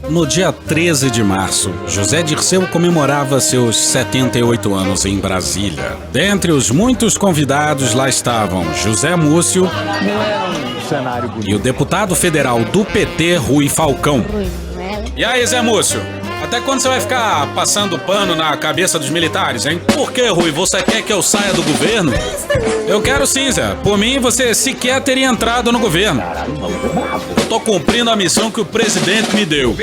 No dia 13 de março, José Dirceu comemorava seus 78 anos em Brasília. Dentre os muitos convidados, lá estavam José Múcio e o deputado federal do PT, Rui Falcão. E aí, Zé Múcio? Até quando você vai ficar passando pano na cabeça dos militares, hein? Por que, Rui? Você quer que eu saia do governo? Eu quero sim, Zé. Por mim, você sequer teria entrado no governo. Eu tô cumprindo a missão que o presidente me deu.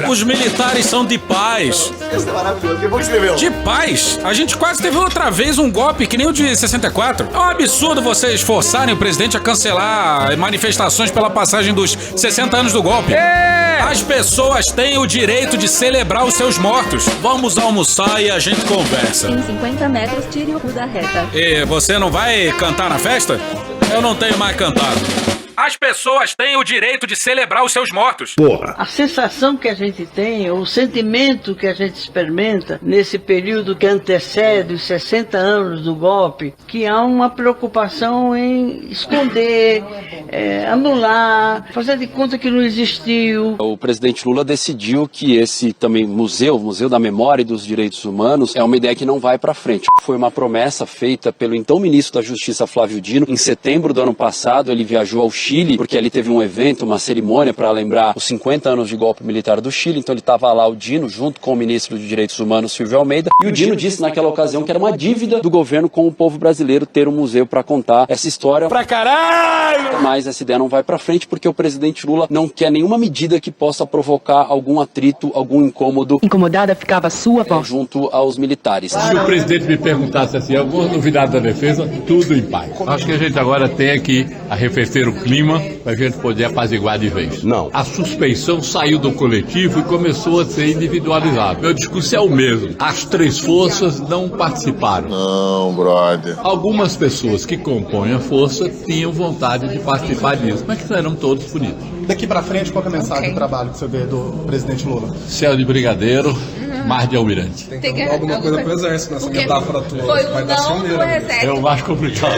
Os militares são de paz. Isso é maravilhoso. Quem foi que escreveu? De paz? A gente quase teve outra vez um golpe que nem o de 64. É um absurdo vocês forçarem o presidente a cancelar manifestações pela passagem dos 60 anos do golpe. As pessoas têm o direito de celebrar os seus mortos. Vamos almoçar e a gente conversa. Em 50 metros, tire o cu da reta. E você não vai cantar na festa? Eu não tenho mais cantado. As pessoas têm o direito de celebrar os seus mortos. Porra. A sensação que a gente tem, o sentimento que a gente experimenta nesse período que antecede os 60 anos do golpe, que há uma preocupação em esconder, anular, fazer de conta que não existiu. O presidente Lula decidiu que esse também museu, o Museu da Memória e dos Direitos Humanos, é uma ideia que não vai para frente. Foi uma promessa feita pelo então ministro da Justiça, Flávio Dino. Em setembro do ano passado, ele viajou ao Chile, porque ali teve um evento, uma cerimônia para lembrar os 50 anos de golpe militar do Chile. Então ele estava lá, o Dino, junto com o ministro de Direitos Humanos, Silvio Almeida. E o Dino disse naquela ocasião que era uma dívida do governo com o povo brasileiro ter um museu para contar essa história. Pra caralho! Mas essa ideia não vai para frente porque o presidente Lula não quer nenhuma medida que possa provocar algum atrito, algum incômodo. Incomodada ficava a sua voz. Junto aos militares. Se o presidente me perguntasse assim, alguma novidade da defesa, tudo em paz. Acho que a gente agora tem aqui arrefecer o clima para a gente poder apaziguar de vez. Não. A suspeição saiu do coletivo e começou a ser individualizada. Meu discurso é o mesmo. As três forças não participaram. Não, brother. Algumas pessoas que compõem a força tinham vontade de participar disso, mas que não eram todos bonitos. Daqui pra frente, qual é a mensagem de trabalho que você vê do presidente Lula? Céu de brigadeiro, mar de almirante. Tem que alguma coisa pro exército nessa metáfora tua. Vai dar soneira. É o mais complicado.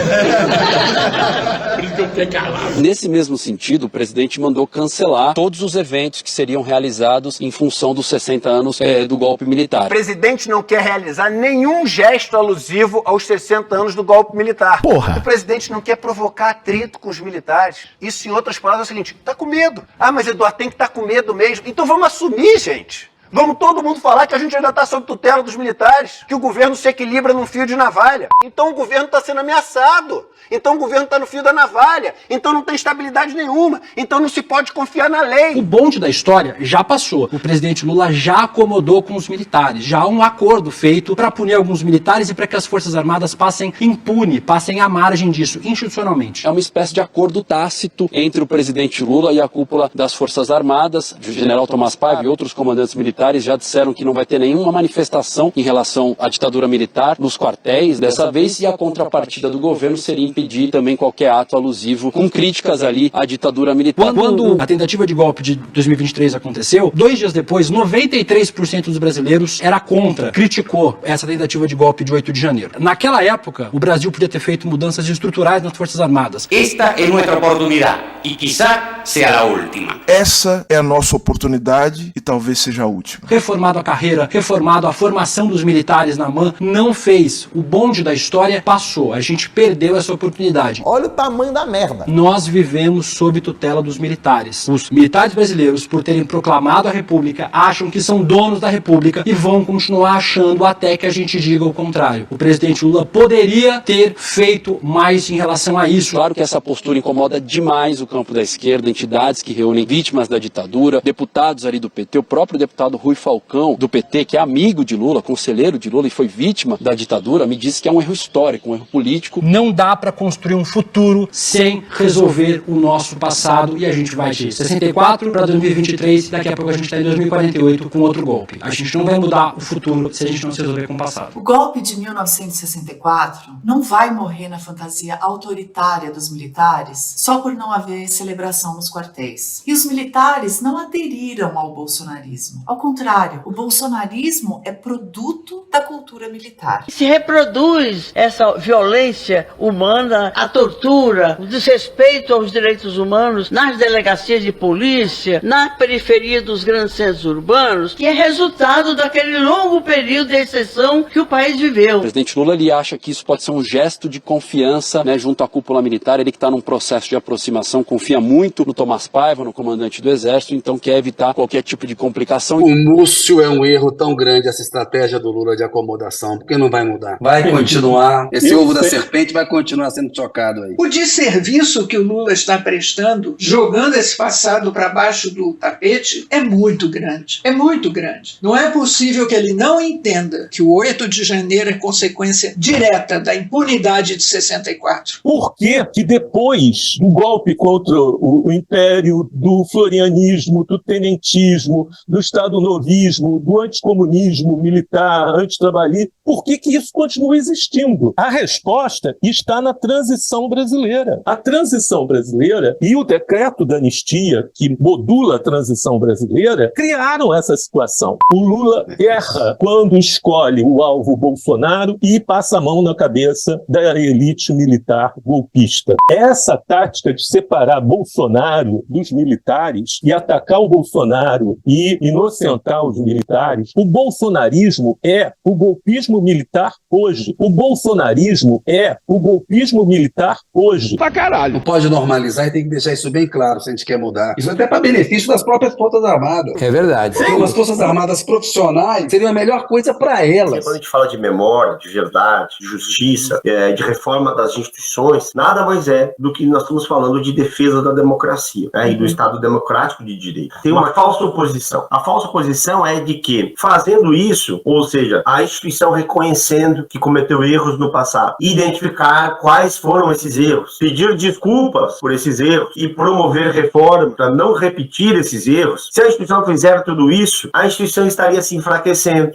Por isso que eu fiquei calado. Nesse mesmo sentido, o presidente mandou cancelar todos os eventos que seriam realizados em função dos 60 anos do golpe militar. O presidente não quer realizar nenhum gesto alusivo aos 60 anos do golpe militar. Porra. O presidente não quer provocar atrito com os militares. Isso, em outras palavras, é o seguinte: tá com medo. Ah, mas Eduardo, tem que estar com medo mesmo. Então vamos assumir, gente. Vamos todo mundo falar que a gente ainda está sob tutela dos militares, que o governo se equilibra num fio de navalha. Então o governo está sendo ameaçado. Então o governo está no fio da navalha. Então não tem estabilidade nenhuma. Então não se pode confiar na lei. O bonde da história já passou. O presidente Lula já acomodou com os militares. Já há um acordo feito para punir alguns militares e para que as Forças Armadas passem impune, passem à margem disso, institucionalmente. É uma espécie de acordo tácito entre o presidente Lula e a cúpula das Forças Armadas. O general Tomás Paiva e outros comandantes militares já disseram que não vai ter nenhuma manifestação em relação à ditadura militar nos quartéis dessa vez, e a contrapartida do governo seria impedir também qualquer ato alusivo com críticas ali à ditadura militar. Quando a tentativa de golpe de 2023 aconteceu, 2 dias depois, 93% dos brasileiros era contra, criticou essa tentativa de golpe de 8 de janeiro. Naquela época, o Brasil podia ter feito mudanças estruturais nas Forças Armadas. Esta é nossa oportunidade e quizá seja a última. Essa é a nossa oportunidade e talvez seja a última. Reformado a carreira, reformado a formação dos militares na MAN, não fez. O bonde da história passou. A gente perdeu essa oportunidade. Olha o tamanho da merda. Nós vivemos sob tutela dos militares. Os militares brasileiros, por terem proclamado a República, acham que são donos da República e vão continuar achando até que a gente diga o contrário. O presidente Lula poderia ter feito mais em relação a isso. Claro que essa postura incomoda demais o campo da esquerda, entidades que reúnem vítimas da ditadura, deputados ali do PT, o próprio deputado Rui Falcão, do PT, que é amigo de Lula, conselheiro de Lula e foi vítima da ditadura, me disse que é um erro histórico, um erro político. Não dá para construir um futuro sem resolver o nosso passado, e a gente vai de 64 para 2023 e daqui a pouco a gente está em 2048 com outro golpe. A gente não vai mudar o futuro se a gente não se resolver com o passado. O golpe de 1964 não vai morrer na fantasia autoritária dos militares só por não haver celebração nos quartéis. E os militares não aderiram ao bolsonarismo. Ao contrário, o bolsonarismo é produto da cultura militar. Se reproduz essa violência humana, a tortura, o desrespeito aos direitos humanos nas delegacias de polícia, na periferia dos grandes centros urbanos, que é resultado daquele longo período de exceção que o país viveu. O presidente Lula, ele acha que isso pode ser um gesto de confiança, né, junto à cúpula militar. Ele que está num processo de aproximação, confia muito no Tomás Paiva, no comandante do Exército, então quer evitar qualquer tipo de complicação. O Múcio é um erro tão grande, essa estratégia do Lula de acomodação, porque não vai mudar. Vai continuar, esse ovo da serpente vai continuar sendo chocado aí. O desserviço que o Lula está prestando, jogando esse passado para baixo do tapete, é muito grande. É muito grande. Não é possível que ele não entenda que o 8 de janeiro é consequência direta da impunidade de 64. Por que depois do golpe contra o Império, do florianismo, do tenentismo, do Estado novismo, do anticomunismo militar, antitrabalhista, por que isso continua existindo? A resposta está na transição brasileira. A transição brasileira e o decreto da anistia, que modula a transição brasileira, criaram essa situação. O Lula erra quando escolhe o alvo Bolsonaro e passa a mão na cabeça da elite militar golpista. Essa tática de separar Bolsonaro dos militares e atacar o Bolsonaro e inocentar os militares, o bolsonarismo é o golpismo militar hoje. O bolsonarismo é o golpismo militar hoje. Pra caralho. Não pode normalizar e tem que deixar isso bem claro se a gente quer mudar. Isso até para benefício das próprias Forças Armadas. É verdade. Então, as Forças Armadas profissionais seriam a melhor coisa para elas. Quando a gente fala de memória, de verdade, de justiça, de reforma das instituições, nada mais é do que nós estamos falando de defesa da democracia, né, e do Estado democrático de direito. Tem uma falsa oposição. A falsa oposição é de que, fazendo isso, ou seja, a instituição reconhecendo que cometeu erros no passado, identificar quais foram esses erros, pedir desculpas por esses erros e promover reformas para não repetir esses erros. Se a instituição fizer tudo isso, a instituição estaria se enfraquecendo.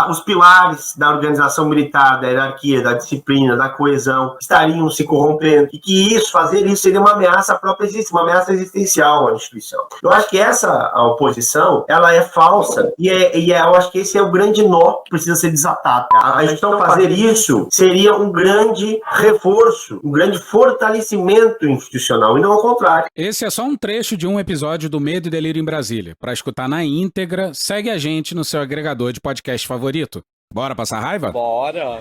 Os pilares da organização militar, da hierarquia, da disciplina, da coesão, estariam se corrompendo. E que fazer isso seria uma ameaça à própria existência, uma ameaça existencial à instituição. Eu acho que essa oposição, ela é falsa e eu acho que esse é o grande nó que precisa ser desatado. A instituição fazer isso seria um grande reforço, um grande fortalecimento institucional e não ao contrário. Esse é só um trecho de um episódio do Medo e Delírio em Brasília. Para escutar na íntegra, segue a gente no seu agregador de podcast favorito. Bora passar raiva? Bora!